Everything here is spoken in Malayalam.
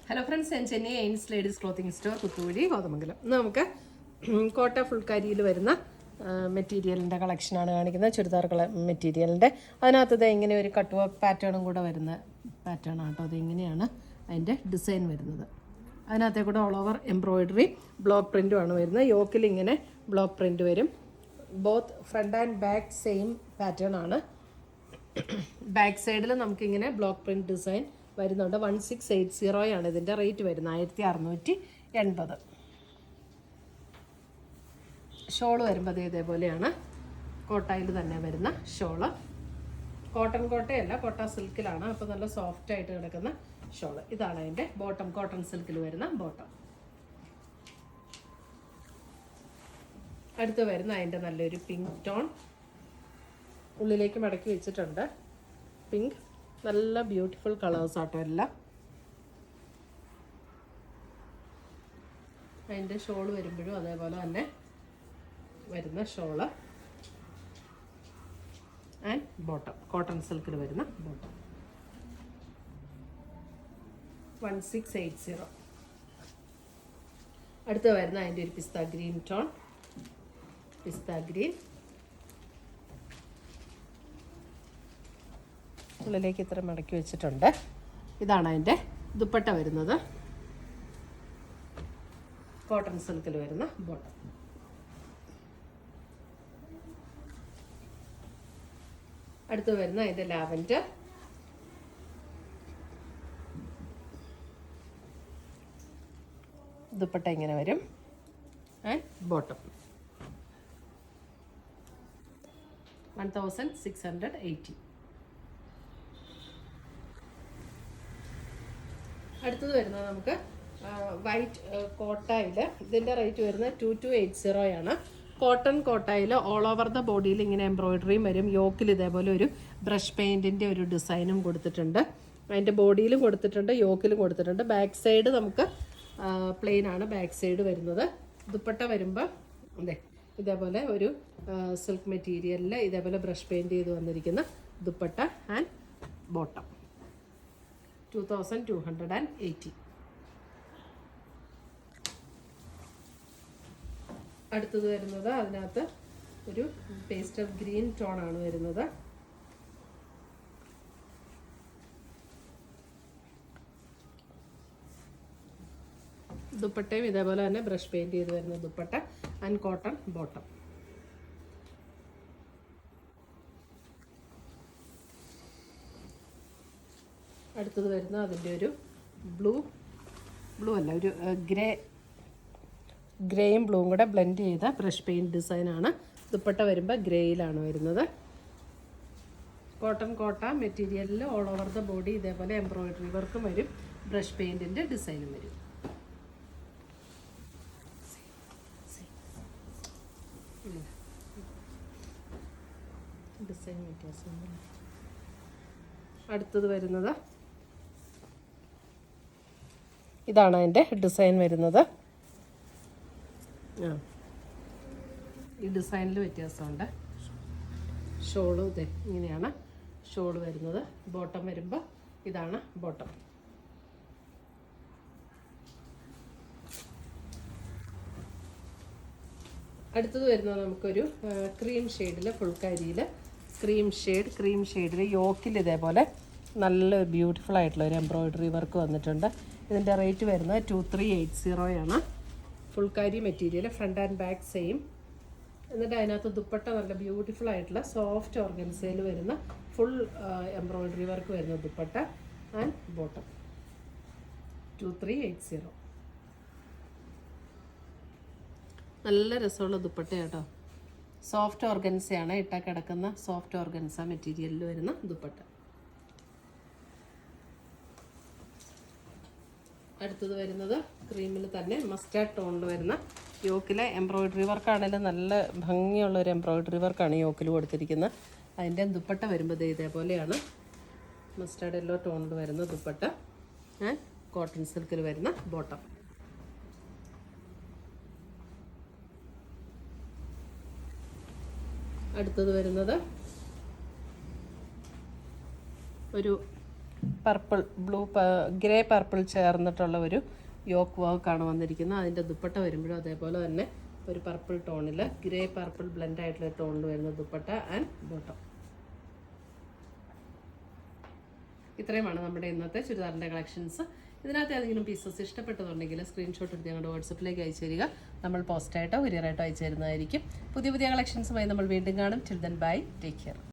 ഹലോ ഫ്രണ്ട്സ്, ഞാൻ ചെന്നൈ എയിൻസ് ladies clothing store Kuthuvazhi Kothamangalam. ഇന്ന് നമുക്ക് കോട്ട ഫുൾക്കാരിയിൽ വരുന്ന മെറ്റീരിയലിൻ്റെ കളക്ഷനാണ് കാണിക്കുന്നത്. ചുരിദാർ മെറ്റീരിയലിൻ്റെ അതിനകത്തത് ഇങ്ങനെ ഒരു കട്ട് വർക്ക് പാറ്റേണും കൂടെ വരുന്ന പാറ്റേൺ ആട്ടോ. അത് ഇങ്ങനെയാണ് അതിൻ്റെ ഡിസൈൻ വരുന്നത്. അതിനകത്തെ കൂടെ ഓൾ ഓവർ എംബ്രോയിഡറി ബ്ലോക്ക് പ്രിൻറ്റുമാണ് വരുന്നത്. യോക്കിൽ ഇങ്ങനെ ബ്ലോക്ക് പ്രിൻറ്റ് വരും. Both front and back same pattern ആണ്. ബാക്ക് സൈഡിൽ നമുക്കിങ്ങനെ ബ്ലോക്ക് പ്രിൻറ്റ് ഡിസൈൻ വരുന്നുണ്ട്. 1680 ആണ് ഇതിൻ്റെ റേറ്റ് വരുന്നത്. 1680. ഷോള് വരുമ്പോൾ ഇതേപോലെയാണ്. കോട്ടയിൽ തന്നെ വരുന്ന ഷോള്. കോട്ടൺ കോട്ടയല്ല, കോട്ട സിൽക്കിലാണ്. അപ്പോൾ നല്ല സോഫ്റ്റ് ആയിട്ട് കിടക്കുന്ന ഷോള്. ഇതാണ് അതിൻ്റെ ബോട്ടം. കോട്ടൺ സിൽക്കിൽ വരുന്ന ബോട്ടം. അടുത്ത് വരുന്ന അതിൻ്റെ നല്ലൊരു പിങ്ക് ടോൺ. ഉള്ളിലേക്ക് മടക്കി വെച്ചിട്ടുണ്ട്. പിങ്ക് നല്ല ബ്യൂട്ടിഫുൾ കളേഴ്സ് ആട്ടോ എല്ലാം. അതിൻ്റെ ഷോള് വരുമ്പോഴും അതേപോലെ തന്നെ വരുന്ന ഷോള് ആൻഡ് ബോട്ടം. കോട്ടൺ സിൽക്കിൽ വരുന്ന ബോട്ടം. 1680. അടുത്ത് വരുന്ന അതിൻ്റെ ഒരു പിസ്ത ഗ്രീൻ ടോൺ. പിസ്ത ഗ്രീൻ. ഉള്ളിലേക്ക് ഇത്ര മടക്കി വെച്ചിട്ടുണ്ട്. ഇതാണ് അതിൻ്റെ ദുപ്പട്ട വരുന്നത്. കോട്ടൺ സിൽക്കിൽ വരുന്ന ബോട്ടം. അടുത്ത് വരുന്ന അതിൻ്റെ ലാവൻഡർ. ദുപ്പട്ട ഇങ്ങനെ വരും ആൻഡ് ബോട്ടം. 1680. അടുത്തത് വരുന്നത് നമുക്ക് വൈറ്റ് കോട്ടയിൽ. ഇതിൻ്റെ റേറ്റ് വരുന്നത് 2280 ആണ്. കോട്ടൺ കോട്ടയിൽ ഓൾ ഓവർ ദ ബോഡിയിൽ ഇങ്ങനെ എംബ്രോയിഡറിയും വരും. യോക്കിൽ ഇതേപോലെ ഒരു ബ്രഷ് പെയിൻറ്റിൻ്റെ ഒരു ഡിസൈനും കൊടുത്തിട്ടുണ്ട്. അതിൻ്റെ ബോഡിയിലും കൊടുത്തിട്ടുണ്ട്, യോക്കിലും കൊടുത്തിട്ടുണ്ട്. ബാക്ക് സൈഡ് നമുക്ക് പ്ലെയിൻ ആണ് ബാക്ക് സൈഡ് വരുന്നത്. ദുപ്പട്ട വരുമ്പോൾ അതെ ഇതേപോലെ ഒരു സിൽക്ക് മെറ്റീരിയലിൽ ഇതേപോലെ ബ്രഷ് പെയിൻറ്റ് ചെയ്ത് വന്നിരിക്കുന്ന ദുപ്പട്ട ആൻഡ് ബോട്ടം. 2280. അടുത്തത് വരുന്നത് അതിനകത്ത് ഒരു പേസ്റ്റൽ ഗ്രീൻ ടോൺ ആണ് വരുന്നത്. ദുപ്പട്ടയും ഇതേപോലെ തന്നെ ബ്രഷ് പെയിൻറ്റ് ചെയ്ത് വരുന്ന ദുപ്പട്ട ആൻഡ് കോട്ടൺ ബോട്ടം. അടുത്തത് വരുന്ന അതിൻ്റെ ഒരു ബ്ലൂ അല്ല, ഒരു ഗ്രേയും ബ്ലൂവും കൂടെ ബ്ലെൻഡ് ചെയ്ത ബ്രഷ് പെയിൻറ്റ് ഡിസൈനാണ്. ദുപ്പട്ട വരുമ്പോൾ ഗ്രേയിലാണ് വരുന്നത്. കോട്ടൺ കോട്ട മെറ്റീരിയലിൽ ഓൾ ഓവർ ദ ബോഡി ഇതേപോലെ എംബ്രോയിഡറി വർക്കും വരും. ബ്രഷ് പെയിൻറ്റിൻ്റെ ഡിസൈനും വരും. ഡിസൈൻ വ്യത്യാസം. അടുത്തത് വരുന്നത് ഇതാണ് അതിൻ്റെ ഡിസൈൻ വരുന്നത്. ഈ ഡിസൈനിൽ വ്യത്യാസമുണ്ട്. ഷോള് ഇതേ ഇങ്ങനെയാണ് ഷോള് വരുന്നത്. ബോട്ടം വരുമ്പോൾ ഇതാണ് ബോട്ടം. അടുത്തത് വരുന്നത് നമുക്കൊരു ക്രീം ഷെയ്ഡിൽ ഫുൾക്കാരിയിൽ ക്രീം ഷെയ്ഡിൽ യോക്കിൽ ഇതേപോലെ നല്ല ബ്യൂട്ടിഫുൾ ആയിട്ടുള്ള ഒരു എംബ്രോയിഡറി വർക്ക് വന്നിട്ടുണ്ട്. ഇതിൻ്റെ റേറ്റ് വരുന്നത് 2380 ആണ്. Phulkari material, front and back same. എന്നിട്ട് അതിനകത്ത് ദുപ്പട്ട നല്ല ബ്യൂട്ടിഫുൾ ആയിട്ടുള്ള സോഫ്റ്റ് ഓർഗൻസയിൽ വരുന്ന ഫുൾ എംബ്രോയിഡറി വർക്ക് വരുന്ന ദുപ്പട്ട ആൻഡ് ബോട്ടം. 2380. നല്ല രസമുള്ള ദുപ്പട്ട കേട്ടോ. സോഫ്റ്റ് ഓർഗൻസയാണ് ഇട്ടാൽ കിടക്കുന്ന സോഫ്റ്റ് ഓർഗൻസ മെറ്റീരിയലിൽ വരുന്ന ദുപ്പട്ട. അടുത്തത് വരുന്നത് ക്രീമിൽ തന്നെ മസ്റ്റാർഡ് ടോണിൽ വരുന്ന യോക്കിലെ എംബ്രോയിഡറി വർക്കാണെങ്കിലും നല്ല ഭംഗിയുള്ള ഒരു എംബ്രോയിഡറി വർക്കാണ് യോക്കിൽ കൊടുത്തിരിക്കുന്നത്. അതിൻ്റെ ദുപ്പട്ട വരുമ്പോൾ ഇതേപോലെയാണ്. മസ്റ്റാർഡ് യെല്ലോ ടോണിൽ വരുന്ന ദുപ്പട്ട ആൻഡ് കോട്ടൺ സിൽക്കിൽ വരുന്ന ബോട്ടം. അടുത്തത് വരുന്നത് ഒരു പർപ്പിൾ ഗ്രേ പർപ്പിൾ ചേർന്നിട്ടുള്ള ഒരു യോക്ക് വർക്കാണ് വന്നിരിക്കുന്നത്. അതിൻ്റെ ദുപ്പട്ട വരുമ്പോഴും അതേപോലെ തന്നെ ഒരു പർപ്പിൾ ടോണിൽ ഗ്രേ പർപ്പിൾ ബ്ലെൻഡ് ആയിട്ടുള്ള ടോണിൽ വരുന്ന ദുപ്പട്ട ആൻഡ് ബോട്ടം. ഇത്രയുമാണ് നമ്മുടെ ഇന്നത്തെ ചുരിദാറിൻ്റെ കളക്ഷൻസ്. ഇതിനകത്ത് ഏതെങ്കിലും പീസസ് ഇഷ്ടപ്പെട്ടതുണ്ടെങ്കിൽ സ്ക്രീൻഷോട്ട് എടുത്ത് ഞങ്ങളുടെ വാട്സപ്പിലേക്ക് അയച്ചു തരിക. നമ്മൾ പോസ്റ്റായിട്ടോ കൊറിയറായിട്ടോ അയച്ചു തരുന്നതായിരിക്കും. പുതിയ കളക്ഷൻസുമായി നമ്മൾ വീണ്ടും കാണും. Till then bye, take care.